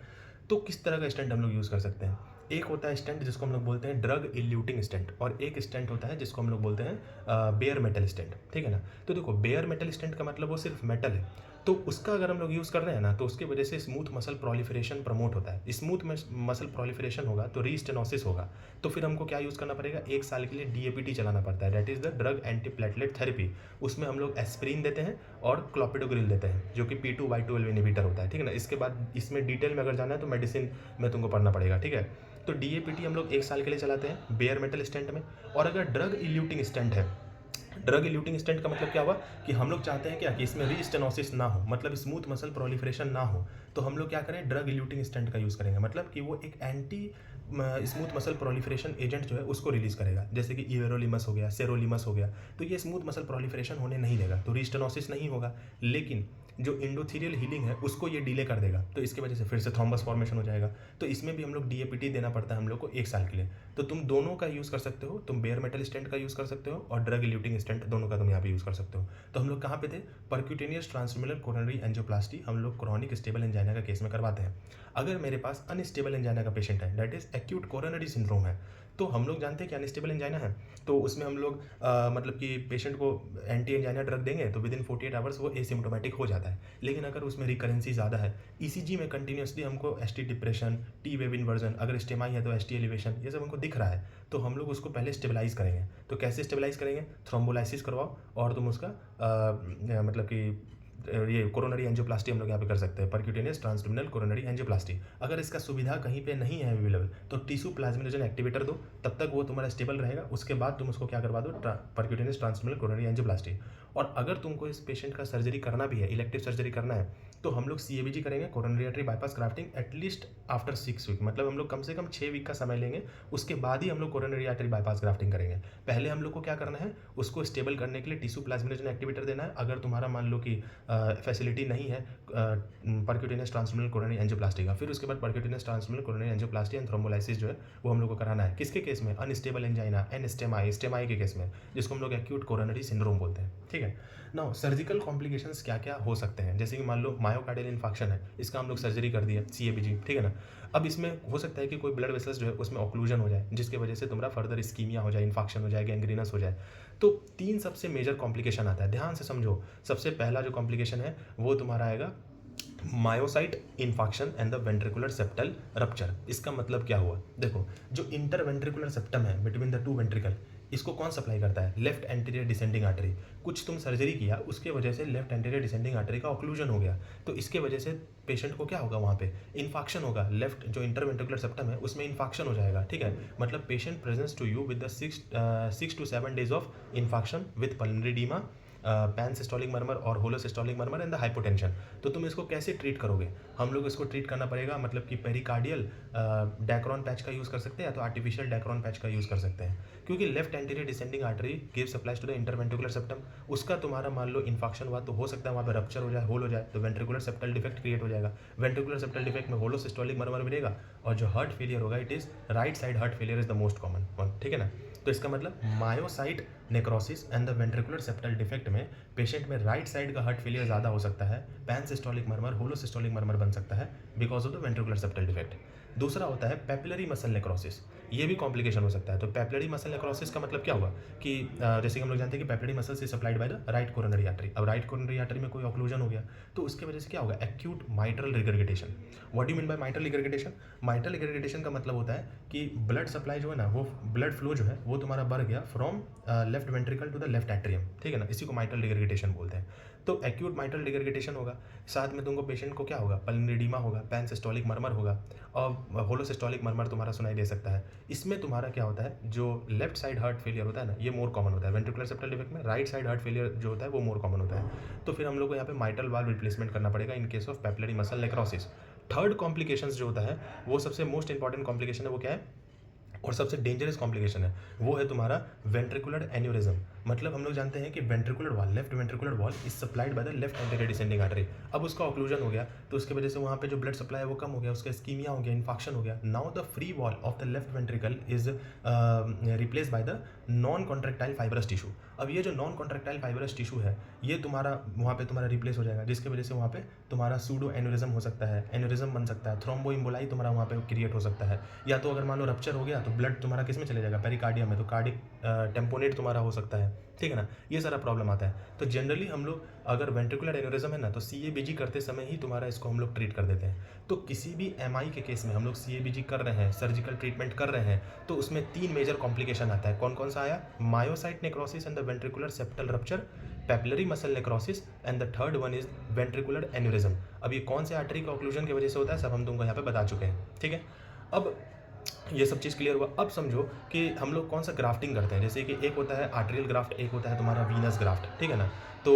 तो किस तरह का स्टेंट हम लोग यूज़ कर सकते हैं, एक होता है स्टेंट जिसको हम लोग बोलते हैं ड्रग इल्यूटिंग स्टेंट, और एक स्टेंट होता है जिसको हम लोग बोलते हैं बेयर मेटल स्टेंट, ठीक है ना। तो देखो बेयर मेटल स्टेंट का मतलब वो सिर्फ मेटल है, तो उसका अगर हम लोग यूज़ कर रहे हैं ना, तो उसकी वजह से स्मूथ मसल प्रोलिफरेशन प्रमोट होता है। स्मूथ मसल प्रोलिफरेशन होगा तो रीस्टेनोसिस होगा, तो फिर हमको क्या यूज़ करना पड़ेगा, 1 साल के लिए डीएपीटी चलाना पड़ता है, that is the drug antiplatelet therapy. उसमें हम लोग एस्प्रिन देते हैं और क्लोपिडोग्रिल देते हैं, जो कि P2Y12 इनहिबिटर होता है, ठीक है ना। इसके बाद इसमें डिटेल में अगर जाना है तो मेडिसिन में तुमको पढ़ना पड़ेगा, ठीक है। तो डीएपीटी हम लोग 1 साल के लिए चलाते हैं बेयर मेटल स्टेंट में। और अगर ड्रग इल्यूटिंग स्टेंट है, ड्रग इल्यूटिंग स्टेंट का मतलब क्या हुआ कि हम लोग चाहते हैं क्या कि इसमें रीस्टेनोसिस ना हो, मतलब स्मूथ मसल प्रोलिफरेशन ना हो, तो हम लोग क्या करें, ड्रग इल्यूटिंग स्टेंट का यूज़ करेंगे, मतलब कि वो एक anti smooth muscle proliferation agent जो है उसको रिलीज़ करेगा, जैसे कि इवेरोलिमस हो गया, सेरोलिमस हो गया। तो ये स्मूथ मसल प्रोलिफरेशन होने नहीं देगा, तो रीस्टेनोसिस नहीं होगा, लेकिन जो इंडोथीलियल हीलिंग है उसको ये डिले कर देगा, तो इसकी वजह से फिर से थ्रोम्बस फॉर्मेशन हो जाएगा। तो इसमें भी हम लोग डीएपीटी देना पड़ता है हम लोग को 1 साल के लिए। तो तुम दोनों का यूज़ कर सकते हो, तुम बेयर मेटल स्टेंट का यूज़ कर सकते हो और ड्रग इल्यूटिंग स्टेंट, दोनों का तुम यहाँ पे यूज़ कर सकते हो। तो हम लोग कहाँ पे थे, परक्यूटेनियस ट्रांसल्यूमिनल कोरोनरी एंजियोप्लास्टी हम लोग क्रॉनिक स्टेबल एंजाइना का केस में करवाते हैं। अगर मेरे पास अनस्टेबल एंजाइना का पेशेंट है, that is acute coronary syndrome है, तो हम लोग जानते हैं कि अनस्टेबल एंजाइना है, तो उसमें हम लोग मतलब कि पेशेंट को एंटी एंजाइना ड्रग देंगे तो विद इन 48 आवर्स वो एसिम्प्टोमेटिक हो जाता है। लेकिन अगर उसमें रिकरेंसी ज़्यादा है, ईसीजी में कंटिन्यूसली हमको ST depression, T wave inversion, अगर स्टेमाई है तो एसटी एलिवेशन, ये सब हमको दिख रहा है, तो हम लोग उसको पहले स्टेबलाइज करेंगे। तो कैसे स्टेबलाइज करेंगे, थ्रोम्बोलाइसिस करवाओ और तुम उसका मतलब कि ये कोरोनरी एंजियोप्लास्टी हम लोग यहाँ पे कर सकते हैं, परक्यूटेनियस ट्रांसल्यूमिनल कोरोनरी एंजियोप्लास्टी। अगर इसका सुविधा कहीं पे नहीं है अवेलेबल तो टिश्यू प्लाज्मिनोजन एक्टिवेटर दो, तब तक वो तुम्हारा स्टेबल रहेगा, उसके बाद तुम उसको क्या करवा दो, परक्यूटेनियस ट्रांसल्यूमिनल कोरोनरी एंजियोप्लास्टी। और अगर तुमको इस पेशेंट का सर्जरी करना भी है, इलेक्टिव सर्जरी करना है, तो हम लोग CABG करेंगे, coronary artery bypass grafting, at least after 6 week, मतलब हम लोग कम से कम 6 वीक का समय लेंगे, उसके बाद ही हम लोग कोरोनरी आर्टरी बाईपास ग्राफ्टिंग करेंगे। पहले हम लोग को क्या करना है, उसको स्टेबल करने के लिए टिश्यू प्लाज्मिनोजन एक्टिवेटर देना है। अगर तुम्हारा मान लो कि फैसिलिटी नहीं है परक्यूटेनियस ट्रांसल्यूमिनल कोरोनरी एंजियोप्लास्टी का, फिर उसके बाद percutaneous transluminal coronary angioplasty and thrombolysis जो है वो हम लोग को कराना है। किसके केस में, अनस्टेबल एंजाइना, स्टेमाई के केस में, जिसको हम लोग एक्यूट कोरोनरी सिंड्रोम बोलते हैं, ठीक है। नाउ सर्जिकल कॉम्प्लिकेशंस क्या क्या हो सकते हैं, जैसे कि मान लो मायोकार्डियल इन्फेक्शन है, इसका हम लोग सर्जरी कर दिया, CABG, ठीक है ना। अब इसमें हो सकता है कि कोई ब्लड वेसल्स जो है उसमें ऑक्लूजन हो जाए, जिसकी वजह से तुम्हारा फर्दर इस्कीमिया हो जाए, इन्फेक्शन हो जाए, गैंग्रीनस हो जाए। तो 3 सबसे मेजर कॉम्प्लिकेशन आता है, ध्यान से समझो। सबसे पहला जो कॉम्प्लिकेशन है वो तुम्हारा आएगा myocyte infection and the ventricular septal rupture. इसका मतलब क्या हुआ, देखो जो इंटरवेंट्रिकुलर सेप्टम है बिटवीन द 2 वेंट्रिकल, इसको कौन सप्लाई करता है, लेफ्ट एंटीरियर डिसेंडिंग आर्टरी। कुछ तुम सर्जरी किया, उसके वजह से लेफ्ट एंटीरियर डिसेंडिंग आर्टरी का ऑक्लूजन हो गया, तो इसके वजह से पेशेंट को क्या होगा, वहाँ पे इन्फेक्शन होगा, लेफ्ट जो इंटरवेंट्रिकुलर सेप्टम है उसमें इन्फेक्शन हो जाएगा, ठीक है। मतलब patient presents to you with the 6 to 7 days of infection with pulmonary oedema pan systolic murmur और holo systolic murmur and the hypotension. तो तुम इसको कैसे ट्रीट करोगे? हम लोग इसको ट्रीट करना पड़ेगा, मतलब कि पेरिकार्डियल डैक्रॉन पैच का यूज़ कर सकते हैं या तो आर्टिफिशियल डैक्रॉन पैच का यूज़ कर सकते हैं, क्योंकि left anterior descending artery give supplies to the interventricular septum. उसका तुम्हारा मान लो इन्फेक्शन हुआ तो हो सकता है वहाँ पे रप्चर हो जाए, होल हो जाए, तो वेंट्रिकुलर सेप्टल डिफेक्ट क्रिएट हो जाएगा। वेंट्रिकुलर सेप्टल डिफेक्ट में होलो सिस्टोलिक मर्मर मिलेगा, और जो हार्ट फेलियर होगा it is right side heart failure is the most common one, ठीक है ना। तो इसका मतलब myocyte necrosis and the ventricular septal defect में पेशेंट में राइट साइड का हार्ट फेलियर ज़्यादा हो सकता है, पैन सिस्टोलिक मर्मर होलो सिस्टोलिक मर्मर बन सकता है because of the ventricular septal defect. दूसरा होता है पेपिलरी मसल नेक्रोसिस, ये भी कॉम्प्लिकेशन हो सकता है। तो पेपिलरी मसल नेक्रोसिस का मतलब क्या हुआ कि जैसे कि हम लोग जानते हैं कि पेपिलरी मसल से supplied by the right coronary artery. अब राइट कोरोनरी आर्टरी में कोई ऑक्लूजन हो गया तो उसकी वजह से क्या होगा? Acute mitral regurgitation. What do mean by mitral regurgitation? Mitral regurgitation का मतलब होता है कि ब्लड सप्लाई जो है ना, वो ब्लड फ्लो जो है वो तुम्हारा बढ़ गया from left ventricle to the left atrium, ठीक है ना, इसी को माइट्रल रिगर्गिटेशन बोलते हैं। तो एक्यूट माइट्रल रिगर्गिटेशन होगा, साथ में तुमको पेशेंट को क्या होगा? पल्मोनरी एडिमा होगा, पैन सिस्टोलिक मर्मर होगा, और होलो सिस्टोलिक मर्मर तुम्हारा सुनाई दे सकता है। इसमें तुम्हारा क्या होता है, जो लेफ्ट साइड हार्ट फेलियर होता है ना, ये मोर कॉमन होता है। वेंट्रिकुलर सेप्टल डिफेक्ट में राइट साइड हार्ट फेलियर जो होता है वो मोर कॉमन होता है। तो फिर हम लोग को यहाँ पे माइट्रल वाल्व रिप्लेसमेंट करना पड़ेगा in case of papillary muscle necrosis. Third complications जो होता है वो सबसे मोस्ट इंपॉर्टेंट कॉम्प्लिकेशन है, वो क्या है और सबसे डेंजरस कॉम्प्लिकेशन है, वो है तुम्हारा वेंट्रिकुलर एन्यूरिज्म। मतलब हम लोग जानते हैं कि ventricular wall, left ventricular wall is supplied by the left anterior descending artery. अब उसका ऑक्लूजन हो गया तो उसकी वजह से वहाँ पे जो ब्लड सप्लाई है वो कम हो गया, उसका इस्कीमिया हो गया, इन्फेक्शन हो गया। Now the free wall of the left ventricle is replace by the non contractile fibrous tissue. अब ये जो नॉन कॉन्ट्रेक्टाइल फाइब्रस टिश्यू है ये तुम्हारा वहाँ पे तुम्हारा रिप्लेस हो जाएगा, जिसकी वजह से वहाँ पे तुम्हारा सूडो एन्यूरिज्म हो सकता है, एन्यूरिज्म बन सकता है, थ्रोम्बो इम्बोलाई तुम्हारा वहाँ पे क्रिएट हो सकता है। या तो अगर मान लो रप्चर हो गया तो ब्लड तुम्हारा किस में चले जाएगा? पेरिकार्डियम में, तो कार्डिक टेम्पोनेट तुम्हारा हो सकता है, ठीक है ना। ये सारा प्रॉब्लम आता है। तो जनरली हम लोग अगर वेंट्रिकुलर एन्यूरिज्म है ना तो CABG करते समय ही तुम्हारा इसको हम लोग ट्रीट कर देते हैं। तो किसी भी MI के केस में हम लोग CABG कर रहे हैं, सर्जिकल ट्रीटमेंट कर रहे हैं, तो उसमें 3 मेजर कॉम्प्लिकेशन आता है। कौन कौन सा आया? Myocyte necrosis and the ventricular septal rupture, papillary muscle necrosis and the third one is ventricular aneurysm. अब ये कौन से आर्टरी का ऑक्लूजन की वजह से होता है सब हम तुमको यहाँ पे बता चुके हैं, ठीक है। अब ये सब चीज़ क्लियर हुआ। अब समझो कि हम लोग कौन सा ग्राफ्टिंग करते हैं, जैसे कि एक होता है आर्टेरियल ग्राफ्ट, एक होता है तुम्हारा वीनस ग्राफ्ट, ठीक है ना। तो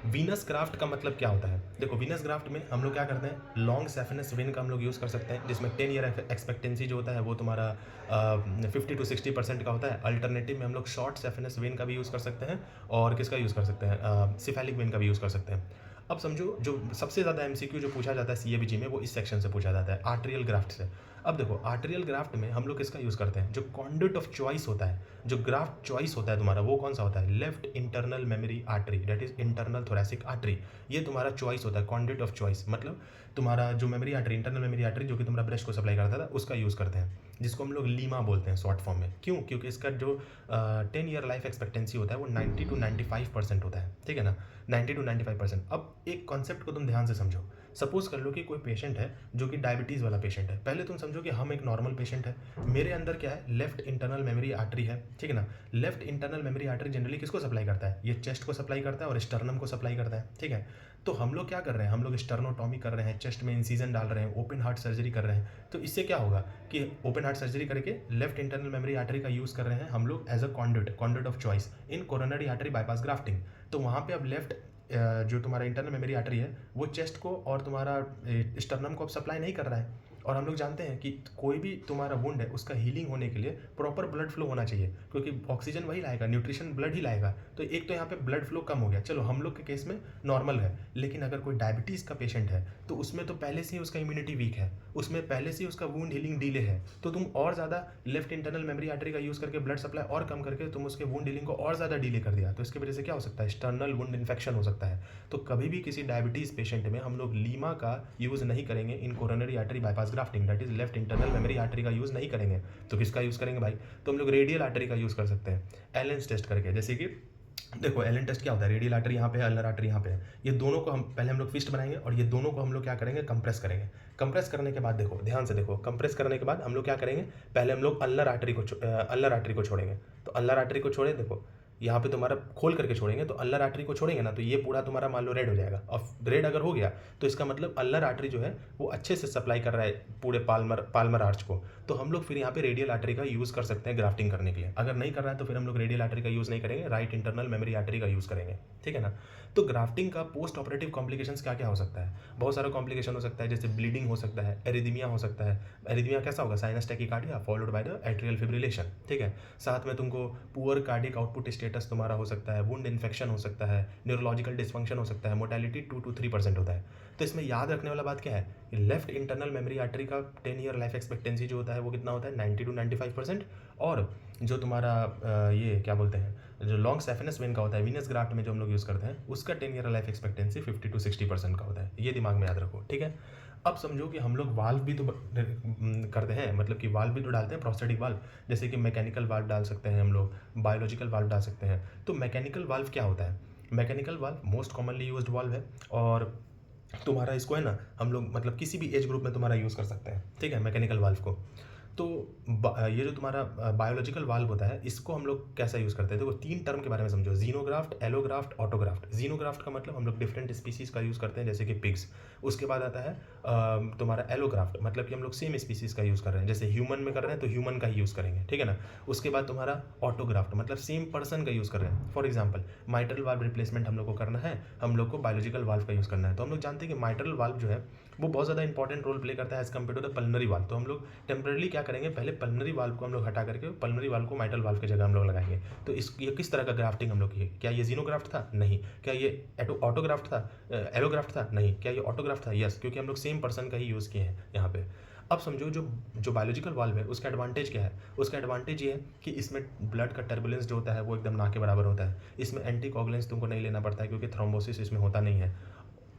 वीनस ग्राफ्ट का मतलब क्या होता है? देखो वीनस ग्राफ्ट में हम लोग क्या करते हैं, लॉन्ग सैफिनस वेन का हम लोग यूज़ कर सकते हैं, जिसमें 10 ईयर एक्सपेक्टेंसी जो होता है वो तुम्हारा 50 to 60% का होता है। अल्टरनेटिव में हम लोग शॉर्ट सैफिनस वेन का भी यूज़ कर सकते हैं, और किसका यूज़ कर सकते हैं? सिफेलिक वेन का भी यूज़ कर सकते हैं। अब समझो जो सबसे ज़्यादा MCQ जो पूछा जाता है CABG में वो इस सेक्शन से पूछा जाता है, आर्टेरियल ग्राफ्ट से। अब देखो आर्टेरियल ग्राफ्ट में हम लोग किसका यूज़ करते हैं? जो कॉन्डुइट ऑफ चॉइस होता है, जो ग्राफ्ट चॉइस होता है तुम्हारा, वो कौन सा होता है? Left internal memory artery, that is internal thoracic artery. ये तुम्हारा चॉइस होता है, कॉन्डुइट ऑफ चॉइस। मतलब तुम्हारा जो memory artery, internal memory artery जो कि तुम्हारा ब्रेस्ट को सप्लाई करता था, उसका यूज़ करते हैं, जिसको हम लोग लीमा बोलते हैं शॉर्ट फॉर्म में। क्यों? क्योंकि इसका जो 10 ईयर लाइफ एक्सपेक्टेंसी होता है वो 90 to 95% होता है, ठीक है ना, 90 to 95%। अब एक कॉन्सेप्ट को तुम ध्यान से समझो। सपोज कर लो कि कोई पेशेंट है जो कि डायबिटीज़ वाला पेशेंट है। पहले तुम समझो कि हम एक नॉर्मल पेशेंट है, मेरे अंदर क्या है? लेफ्ट इंटरनल मेमोरी आर्टरी है, ठीक है ना। Left internal memory artery generally किसको सप्लाई करता है? ये चेस्ट को सप्लाई करता है और स्टर्नम को सप्लाई करता है, ठीक है। तो हम लोग क्या कर रहे हैं? हम लोग स्टर्नोटॉमी कर रहे हैं, चेस्ट में इंसीजन डाल रहे हैं, ओपन हार्ट सर्जरी कर रहे हैं। तो इससे क्या होगा कि ओपन हार्ट सर्जरी करके लेफ्ट इंटरनल मेमोरी आर्टरी का यूज़ कर रहे हैं हम लोग as a conduit of choice in coronary artery bypass grafting. तो वहाँ पे अब लेफ्ट जो तुम्हारा इंटरनल मेमोरी आर्टरी है वो चेस्ट को और तुम्हारा स्टर्नम को अब सप्लाई नहीं कर रहा है। और हम लोग जानते हैं कि कोई भी तुम्हारा वुंड है उसका हीलिंग होने के लिए प्रॉपर ब्लड फ्लो होना चाहिए, क्योंकि ऑक्सीजन वही लाएगा, न्यूट्रिशन ब्लड ही लाएगा। तो एक तो यहाँ पे ब्लड फ्लो कम हो गया, चलो हम लोग के केस में नॉर्मल है। लेकिन अगर कोई डायबिटीज़ का पेशेंट है तो उसमें तो पहले से ही उसका इम्यूनिटी वीक है, उसमें पहले से ही उसका वुंड हीलिंग डिले है, तो तुम और ज़्यादा लेफ्ट इंटरनल मेमोरी आर्टरी का यूज़ करके ब्लड सप्लाई और कम करके तुम उसके वुंड हीलिंग को और ज़्यादा डिले कर दिया। तो इसकी वजह से क्या हो सकता है? एक्सटर्नल वुंड इन्फेक्शन हो सकता है। तो कभी भी किसी डायबिटीज़ पेशेंट में हम लोग लीमा का यूज़ नहीं करेंगे in coronary artery bypass grafting, that is left internal memory artery का यूज़ नहीं करेंगे। तो किसका यूज़ करेंगे भाई? तो हम लोग रेडियल आर्टरी का यूज़ कर सकते हैं एलेंस टेस्ट करके। जैसे कि देखो एलन टेस्ट क्या होता है? रेडियल आर्टरी यहाँ पे है, अल्नर आर्टरी यहाँ पे है। ये दोनों को हम पहले हम लोग फिस्ट बनाएंगे और ये दोनों को हम लोग क्या करेंगे? कंप्रेस करेंगे। कंप्रेस करने के बाद देखो ध्यान से देखो, कंप्रेस करने के बाद हम लोग क्या करेंगे? पहले हम लोग अल्नर आर्टरी को छोड़ेंगे। तो अल्नर आर्टरी को छोड़े, देखो यहाँ पे तुम्हारा खोल करके छोड़ेंगे तो अल्नर आर्टरी को छोड़ेंगे ना, तो ये पूरा तुम्हारा मान लो रेड हो जाएगा। और रेड अगर हो गया तो इसका मतलब अल्नर आर्टरी जो है वो अच्छे से सप्लाई कर रहा है पूरे पाल्मर आर्च को। तो हम लोग फिर यहाँ पे रेडियल आर्टरी का यूज़ कर सकते हैं ग्राफ्टिंग करने के लिए। अगर नहीं कर रहा है तो फिर हम लोग रेडियल आर्टरी का यूज़ नहीं करेंगे, राइट इंटरनल मेमोरी आर्टरी का यूज़ करेंगे, ठीक है ना। तो ग्राफ्टिंग का पोस्ट ऑपरेटिव कॉम्प्लिकेशंस क्या क्या हो सकता है? बहुत सारा कॉम्प्लिकेशन हो सकता है, जैसे ब्लीडिंग हो सकता है, एरिदमिया हो सकता है। एरिदमिया कैसा होगा? Sinus tachycardia followed by the atrial fibrillation, ठीक है। साथ में तुमको पुअर कार्डियक आउटपुट स्टेटस तुम्हारा हो सकता है, वुंड इन्फेक्शन हो सकता है, न्यूरोलॉजिकल डिसफंक्शन हो सकता है, मोर्टेलिटी 2 to 3% होता है। तो इसमें याद रखने वाला बात क्या है? लेफ्ट इंटरनल मेमोरी आर्टरी का 10 ईयर लाइफ एक्सपेक्टेंसी जो होता है वो कितना होता है? 90 to 95%। और जो तुम्हारा ये क्या बोलते हैं, जो लॉन्ग सेफेनस वेन का होता है वीनस ग्राफ्ट में जो हम लोग यूज़ करते हैं, उसका 10 ईयर लाइफ एक्सपेक्टेंसी 50 to 60% का होता है। ये दिमाग में याद रखो, ठीक है। अब समझो कि हम लोग वाल्व भी तो करते हैं, मतलब कि वाल्व भी तो डालते हैं, प्रोस्थेटिक वाल्व, जैसे कि मैकेनिकल वाल्व डाल सकते हैं हम लोग, बायोलॉजिकल वाल्व डाल सकते हैं। तो मैकेनिकल वाल्व क्या होता है? Mechanical valve most commonly used valve है, और तुम्हारा इसको है ना हम लोग मतलब किसी भी एज ग्रुप में तुम्हारा यूज़ कर सकते हैं, ठीक है, मैकेनिकल वाल्व को। तो ये जो तुम्हारा बायोलॉजिकल वाल्व होता है, इसको हम लोग कैसा यूज़ करते हैं? देखो 3 टर्म के बारे में समझो, जीनोग्राफ्ट, एलोग्राफ्ट, ऑटोग्राफ्ट। जीनोग्राफ्ट का मतलब हम लोग डिफरेंट स्पीसीज़ का यूज़ करते हैं, जैसे कि पिग्स। उसके बाद आता है तुम्हारा एलोग्राफ्ट, मतलब कि हम लोग सेम स्पीसीज़ का यूज़ कर रहे हैं, जैसे ह्यूमन में कर रहे हैं तो ह्यूमन का ही यूज़ करेंगे, ठीक है ना। उसके बाद तुम्हारा ऑटोग्राफ्ट, मतलब सेम पर्सन का यूज़ कर रहे हैं। For example mitral valve replacement हम लोग को करना है, हम लोग को बायोलॉजिकल वाल्व का यूज़ करना है। तो हम लोग जानते हैं कि माइट्रल वाल्व जो है वो बहुत ज़्यादा इंपॉर्टेंट रोल प्ले करता है as compare to the pulmonary valve. तो हम लोग टेम्पररी क्या करेंगे, पहले पल्मनरी वाल्व को हम लोग हटा करके पल्मनरी वाल्व को माइट्रल वाल्व की जगह हम लोग लगाएंगे। तो ये किस तरह का ग्राफ्टिंग हम लोग की है? क्या ये जीनोग्राफ्ट था? नहीं। क्या ये ऑटोग्राफ्ट था? एलोग्राफ्ट था? नहीं। क्या ये ऑटोग्राफ्ट था? यस, क्योंकि हम लोग सेम पर्सन का ही यूज़ किए हैं यहाँ पे। अब समझो जो जो बायोलॉजिकल वाल्व है उसका एडवांटेज क्या है? उसका एडवांटेज ये है कि इसमें ब्लड का टर्बुलेंस जो होता है वो एकदम ना के बराबर होता है। इसमें एंटीकोगुलेंस तुमको नहीं लेना पड़ता है, क्योंकि थ्रोम्बोसिस इसमें होता नहीं है।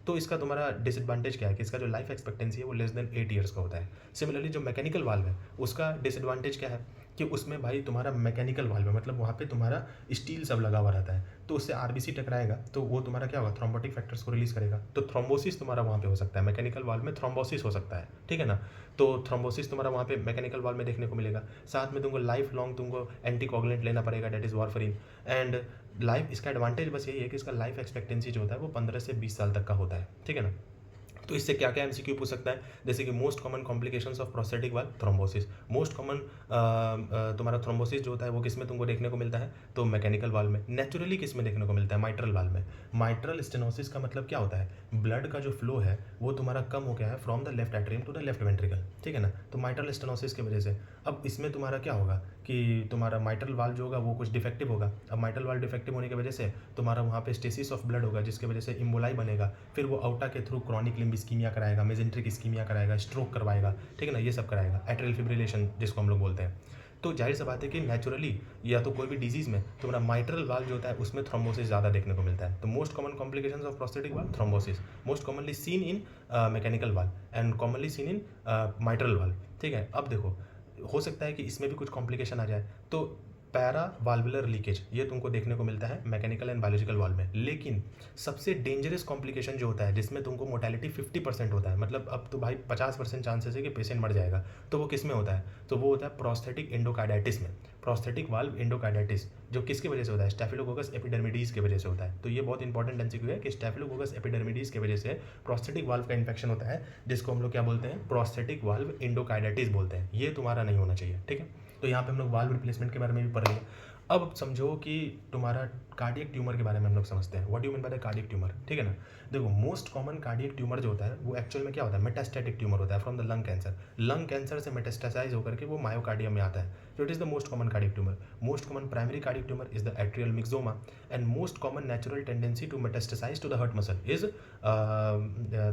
तो इसका तुम्हारा डिसएडवांटेज क्या है कि इसका जो लाइफ एक्सपेक्टेंसी है वो लेस देन 8 ईयर्स का होता है। सिमिलरली जो मैकेनिकल वाल्व है उसका डिसएडवांटेज क्या है कि उसमें भाई तुम्हारा मैकेनिकल वाल्व है, मतलब वहाँ पे तुम्हारा स्टील सब लगा हुआ रहता है, तो उससे आरबीसी टकराएगा तो वो तुम्हारा क्या होगा, थ्रोम्बोटिक फैक्टर्स को रिलीज करेगा, तो थ्रोम्बोसिस तुम्हारा वहाँ पे हो सकता है। मैकेनिकल वाल्व में थ्रोम्बोसिस हो सकता है, ठीक है ना। तो थ्रोम्बोसिस तुम्हारा वहाँ पे मैकेनिकल वाल्व में देखने को मिलेगा। साथ में तुमको लाइफ लॉन्ग तुमको एंटीकोगुलेंट लेना पड़ेगा, that is warfarin. And life इसका एडवांटेज बस यही है कि इसका लाइफ एक्सपेक्टेंसी जो होता है वो 15 से 20 साल तक का होता है, ठीक है ना। तो इससे क्या क्या एमसीक्यू पूछ सकता है, जैसे कि most common complications of prosthetic valve thrombosis. Most common तुम्हारा थ्रोम्बोसिस जो होता है वो किस में तुमको देखने को मिलता है, तो मैकेनिकल वाल्व में। नेचुरली किस में देखने को मिलता है, माइट्रल वाल्व में। माइट्रल स्टेनोसिस का मतलब क्या होता है, ब्लड का जो फ्लो है वो तुम्हारा कम हो गया है from the left atrium to the left ventricle, ठीक है ना। तो माइट्रल स्टेनोसिस की वजह से अब इसमें तुम्हारा क्या होगा कि तुम्हारा माइट्रल वाल्व जो होगा वो कुछ डिफेक्टिव होगा। अब माइट्रल वाल्व डिफेक्टिव होने की वजह से तुम्हारा वहाँ पे स्टेसिस ऑफ ब्लड होगा, जिसकी वजह से इम्बोलाई बनेगा, फिर वो आउटा के थ्रू क्रॉनिक लिम्ब इस्कीमिया कराएगा, मेजेंट्रिक इस्कीमिया कराएगा, स्ट्रोक करवाएगा, ठीक है ना, ये सब कराएगा, एट्रियल फिब्रिलेशन जिसको हम लोग बोलते हैं। तो जाहिर सी बात है कि नेचुरली या तो कोई भी डिजीज़ में तुम्हारा माइट्रल वाल्व जो होता है उसमें थ्रोम्बोसिस ज़्यादा देखने को मिलता है। तो most common complications of prosthetic valve thrombosis, most commonly seen in mechanical valve and commonly seen in mitral valve, ठीक है। अब देखो हो सकता है कि इसमें भी कुछ कॉम्प्लिकेशन आ जाए, तो पैरा वाल्वुलर लीकेज ये तुमको देखने को मिलता है मैकेनिकल एंड बायोलॉजिकल वाल्व में। लेकिन सबसे डेंजरस कॉम्प्लिकेशन जो होता है जिसमें तुमको मोर्टेलिटी 50% होता है, मतलब अब तो भाई 50% चांसेस है कि पेशेंट मर जाएगा, तो वो किस में होता है, तो वो होता है प्रोस्थेटिक एंडोकार्डाइटिस में। प्रोस्थेटिक वाल्व एंडोकार्डाइटिस जो किसकी वजह से होता है, स्टेफिलोकोकस एपिडर्मिडीज की वजह से होता है। तो ये बहुत इंपॉर्टेंट एमसीक्यू है कि स्टेफिलोकोकस एपिडर्मिडीज की वजह से प्रोस्थेटिक वाल्व का इन्फेक्शन होता है, जिसको हम लोग क्या बोलते हैं, प्रोस्थेटिक वाल्व एंडोकार्डाइटिस बोलते हैं। ये तुम्हारा नहीं होना चाहिए, ठीक है। तो यहाँ पे हम लोग वाल्व रिप्लेसमेंट के बारे में भी पढ़ लिए। अब समझो कि तुम्हारा कार्डियक ट्यूमर के बारे में हम लोग समझते हैं, what do you mean by the cardiac tumour, ठीक है ना। देखो मोस्ट कॉमन कार्डियक ट्यूमर जो होता है वो एक्चुअल में क्या होता है, मेटास्टैटिक ट्यूमर होता है from the lung cancer. Lung cancer से मेटास्टेसाइज होकर के वो मायोकार्डियम में आता है, so it is the most common cardiac tumor. Most common primary cardiac tumor is the atrial myxoma, and most common natural tendency to metastasize to the heart muscle is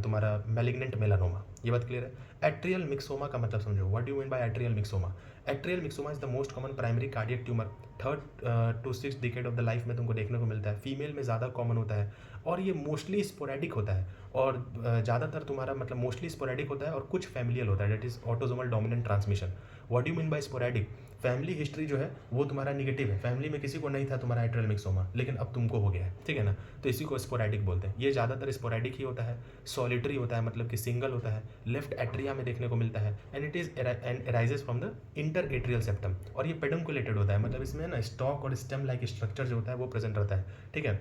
तुम्हारा malignant melanoma। ये बात clear है। Atrial मिक्सोमा का मतलब समझो, what do you mean by atrial myxoma. Atrial myxoma is the most common primary cardiac tumour, 3rd to 6th decade of the life में तुमको देखने को मिलता है। फीमेल में ज़्यादा कॉमन होता है और ये मोस्टली स्पोरेडिक होता है, और ज़्यादातर तुम्हारा मतलब मोस्टली स्पोरेडिक होता है और कुछ फैमिलियल होता है, that is autosomal dominant transmission. What do you mean bye sporadic? Family history जो है वो तुम्हारा निगेटिव है, फैमिली में किसी को नहीं था तुम्हारा एट्रियल मिक्सोमा, लेकिन अब तुमको हो गया है, ठीक है ना, तो इसी को स्पोरेडिक बोलते हैं। ये ज़्यादातर स्पोरेडिक ही होता है, सॉलिटरी होता है, मतलब कि सिंगल होता है, लेफ्ट एट्रिया में देखने को मिलता है, and it is and arises from the inter atrial septum, और ये पेडुंकुलेटेड होता है, मतलब इसमें ना स्टॉक और स्टेम लाइक स्ट्रक्चर जो होता है वो प्रेजेंट रहता है, ठीक है।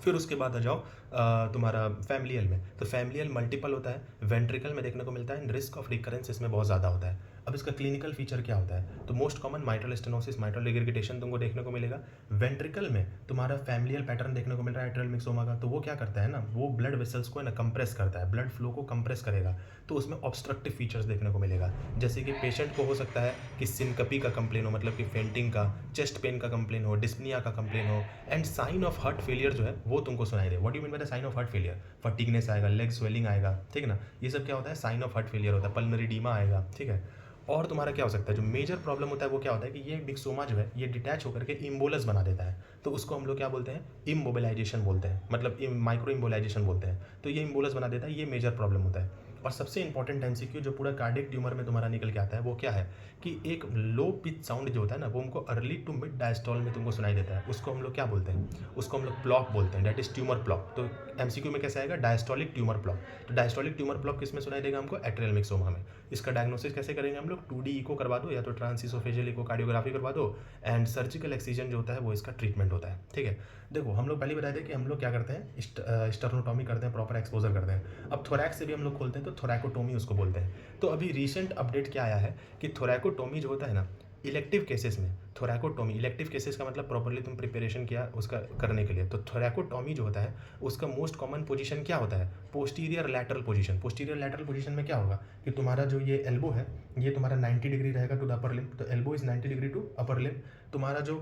फिर उसके बाद आ जाओ तुम्हारा फैमिलियल में, तो फैमिलियल मल्टीपल होता है, वेंट्रिकल में देखने को मिलता है, रिस्क ऑफ रिकरेंस इसमें बहुत ज़्यादा होता है। अब इसका क्लिनिकल फीचर क्या होता है, तो most common mitral stenosis, mitral regurgitation तुमको देखने को मिलेगा। वेंट्रिकल में तुम्हारा फैमिलियल पैटर्न देखने को मिल रहा है एट्रियल मिक्सोमा का, तो वो क्या करता है ना, वो ब्लड वेसल्स को ना कंप्रेस करता है, ब्लड फ्लो को कंप्रेस करेगा, तो उसमें ऑब्स्ट्रक्टिव फीचर्स देखने को मिलेगा, जैसे कि पेशेंट को हो सकता है कि सिनकपी का कंप्लेन हो, मतलब कि फेंटिंग का, चेस्ट पेन का कंप्लेन हो, डिस्पनिया का कंप्लेन हो, and sign of heart failure जो है वो तुमको सुनाई दे। What do you mean by the sign of heart failure? Fatigueness आएगा, लेग स्वेलिंग आएगा, ठीक है ना, ये सब क्या होता है, साइन ऑफ हार्ट फेलियर होता है। पल्मोनरी एडीमा आएगा, ठीक है। और तुम्हारा क्या हो सकता है, जो मेजर प्रॉब्लम होता है वो क्या होता है कि ये मिक्सोमा जो है ये डिटैच होकर के इम्बोलस बना देता है, तो उसको हम लोग क्या बोलते हैं, इमोबिलाइजेशन बोलते हैं, मतलब माइक्रो इम्बोलाइजेशन बोलते हैं, तो ये इम्बोलस बना देता है, ये मेजर प्रॉब्लम होता है। और सबसे इंपॉर्टेंट एमसीक्यू जो पूरा कार्डियक ट्यूमर में तुम्हारा निकल के आता है वो क्या है कि एक लो पिच साउंड जो होता है ना वो हमको अर्ली टू मिड डायस्टॉल में तुमको सुनाई देता है, उसको हम लोग क्या बोलते हैं, उसको हम लोग प्लॉप बोलते हैं, दैट इज ट्यूमर प्लॉप। तो एमसीक्यू में कैसे आएगा, डायस्टॉलिक ट्यूमर प्लॉप। तो डायस्टॉलिक ट्यूमर प्लॉप किस में सुनाई देगा हमको, एट्रियल मिक्सोमा में। इसका डायग्नोसिस कैसे करेंगे हम लोग, 2D इको करवा दो या तो ट्रांसइसोफेजियल इकोकार्डियोग्राफी करवा दो, एंड सर्जिकल एक्सीजन जो होता है वो इसका ट्रीटमेंट होता है, ठीक है। देखो हम लोग पहले बताए थे कि हम लोग क्या करते हैं, स्टर्नोटॉमी करते हैं, प्रॉपर एक्सपोजर करते हैं। अब थोरैक्स से भी हम लोग खोलते हैं, तो थोरैकोटोमी उसको बोलते हैं। तो अभी रिसेंट अपडेट क्या आया है कि थोरैकोटोमी जो होता है ना, इलेक्टिव केसेस में थोरैकोटोमी, इलेक्टिव केसेस का मतलब प्रॉपर्ली तुम प्रिपरेशन किया उसका करने के लिए, तो थोरैकोटोमी जो होता है उसका मोस्ट कॉमन पोजीशन क्या होता है, posterior lateral position. Posterior lateral position में क्या होगा कि तुम्हारा जो ये एल्बो है ये तुम्हारा 90 डिग्री रहेगा टू द अपर लिम्ब, तो elbow is 90 degree to upper limb. तुम्हारा जो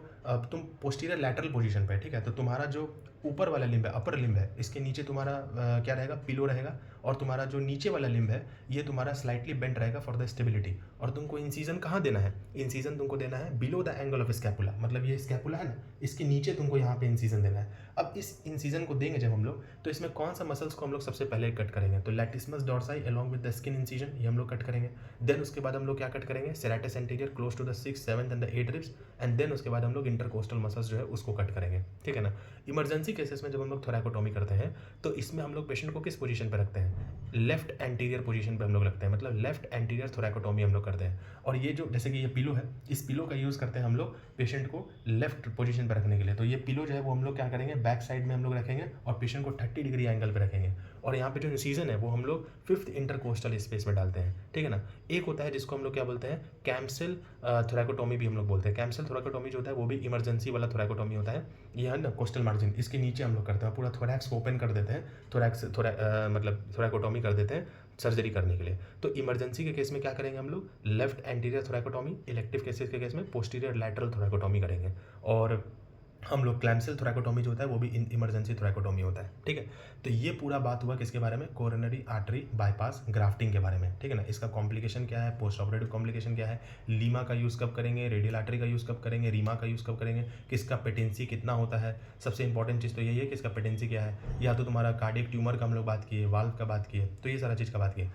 तुम पोस्टीरियर लैटरल पोजीशन पे, ठीक है, तो तुम्हारा जो ऊपर वाला लिम्ब है, अपर लिम्ब है, इसके नीचे तुम्हारा क्या रहेगा, पिलो रहेगा, और तुम्हारा जो नीचे वाला लिम्ब है ये तुम्हारा स्लाइटली बेंट रहेगा फॉर द स्टेबिलिटी। और तुमको इंसीजन कहाँ देना है, इंसीजन तुमको देना है below the angle of scapula, मतलब ये स्कैपुला है ना, इसके नीचे तुमको यहाँ पे इंसीजन देना है। अब इस इंसीजन को देंगे जब हम लोग, तो इसमें कौन सा मसल्स को हम लोग सबसे पहले कट करेंगे, तो latissimus dorsi along with the skin incision, ये हम लोग कट करेंगे। देन उसके बाद हम लोग क्या कट करेंगे, serratus anterior close to the 6th 7th and the 8th ribs, and then उसके बाद हम लोग इंटरकोस्टल मसल्स जो है उसको कट करेंगे, ठीक है ना। इमरजेंसी केसेस में जब हम लोग थोरैकोटोमी करते हैं तो इसमें हम लोग पेशेंट को किस पोजीशन पे रखते हैं, लेफ्ट एंटीरियर पोजीशन पे हम लोग रखते हैं, मतलब लेफ्ट एंटीरियर थोरैकोटोमी हम लोग करते हैं। और ये जो जैसे कि ये पिलो है, इस पिलो का यूज़ करते हैं हम लोग पेशेंट को लेफ्ट पोजीशन पे रखने के लिए। तो ये पिलो जो है वो हम लोग क्या करेंगे, बैक साइड में हम लोग रखेंगे और पेशेंट को 30 डिग्री एंगल पे रखेंगे, और यहाँ पे जो इंसीजन है वो हम लोग 5th इंटरकोस्टल स्पेस में डालते हैं, ठीक है ना। एक होता है जिसको हम लोग क्या बोलते हैं, कैम्सल थोरैकोटोमी भी हम लोग बोलते हैं। कैम्सल थोरैकोटोमी जो होता है वो भी इमरजेंसी वाला थोरैकोटोमी होता है, ये है ना कोस्टल मार्जिन, इसके नीचे हम लोग करते हैं, पूरा थोरैक्स को ओपन कर देते हैं, मतलब थोरैकोटोमी कर देते हैं सर्जरी करने के लिए। तो इमरजेंसी के केस में क्या करेंगे हम लोग, लेफ्ट एंटीरियर थोरैकोटोमी, इलेक्टिव केसेस के केस में पोस्टीरियर लैटरल थोरैकोटोमी करेंगे, और हम लोग क्लैम्सल थोरैकोटोमी जो होता है वो भी इमरजेंसी थोरैकोटोमी होता है, ठीक है। तो ये पूरा बात हुआ किसके बारे में, कोरोनरी आर्टरी बाईपास ग्राफ्टिंग के बारे में, ठीक है ना। इसका कॉम्प्लिकेशन क्या है, पोस्ट ऑपरेटिव कॉम्प्लिकेशन क्या है, लीमा का यूज़ कब करेंगे, रेडियल आर्टरी का यूज़ कब करेंगे, रीमा का यूज़ कब करेंगे, किसका पेटेंसी कितना होता है। सबसे इंपॉर्टेंट चीज़ तो यही है कि इसका पेटेंसी क्या है, या तो तुम्हारा कार्डियक ट्यूमर का हम लोग बात किए, वाल्व का बात किए, तो ये सारा चीज़ का बात किए।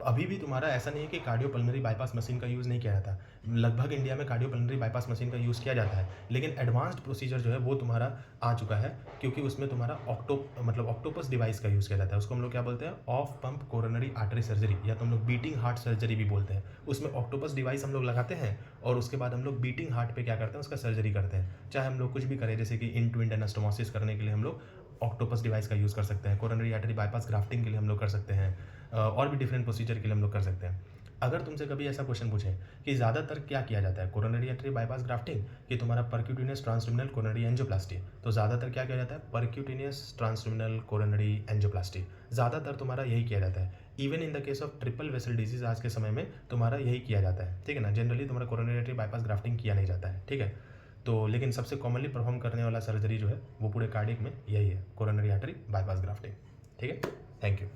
अभी भी तुम्हारा ऐसा नहीं है कि कार्डियोपल्मोनरी बाईपास मशीन का यूज़ नहीं किया जाता, लगभग इंडिया में कार्डियोपल्मोनरी बाईपास मशीन का यूज़ किया जाता है, लेकिन एडवांस्ड प्रोसीजर जो है वो तुम्हारा आ चुका है, क्योंकि उसमें तुम्हारा ऑक्टोपस डिवाइस का यूज़ किया जाता है। उसको हम लोग क्या बोलते हैं, of pump coronary artery surgery, या तो हम लोग बीटिंग हार्ट सर्जरी भी बोलते हैं। उसमें ऑक्टोपस डिवाइस हम लोग लगाते हैं और उसके बाद हम लोग बीटिंग हार्ट पे क्या करते हैं, उसका सर्जरी करते हैं। चाहे हम लोग कुछ भी करें, जैसे कि इन टू एनास्टोमोसिस करने के लिए हम लोग ऑक्टोपस डिवाइस का यूज़ कर सकते हैं, कोरोनरी आर्टरी बाईपास ग्राफ्टिंग के लिए हम लोग कर सकते हैं, और भी डिफरेंट प्रोसीजर के लिए हम लोग कर सकते हैं। अगर तुमसे कभी ऐसा क्वेश्चन पूछे कि ज़्यादातर क्या किया जाता है, कोरोनरी आर्टरी बाईपास ग्राफ्टिंग कि तुम्हारा परक्यूटेनियस ट्रांसल्यूमिनल कोरोनरी एंजियोप्लास्टी, तो ज़्यादातर क्या किया जाता है, परक्यूटेनियस ट्रांसल्यूमिनल कोरोनरी एंजियोप्लास्टी, ज़्यादातर तुम्हारा यही किया जाता है। Even in the case of triple vessel disease आज के समय में तुम्हारा यही किया जाता है, ठीक है ना। जनरली तुम्हारा कोरोनरी आर्टरी बाईपास ग्राफ्टिंग किया नहीं जाता है, ठीक है। तो लेकिन सबसे कॉमनली परफॉर्म करने वाला सर्जरी जो है वो पूरे कार्डियक में यही है, कोरोनरी आर्टरी बाईपास ग्राफ्टिंग, ठीक है। Thank you.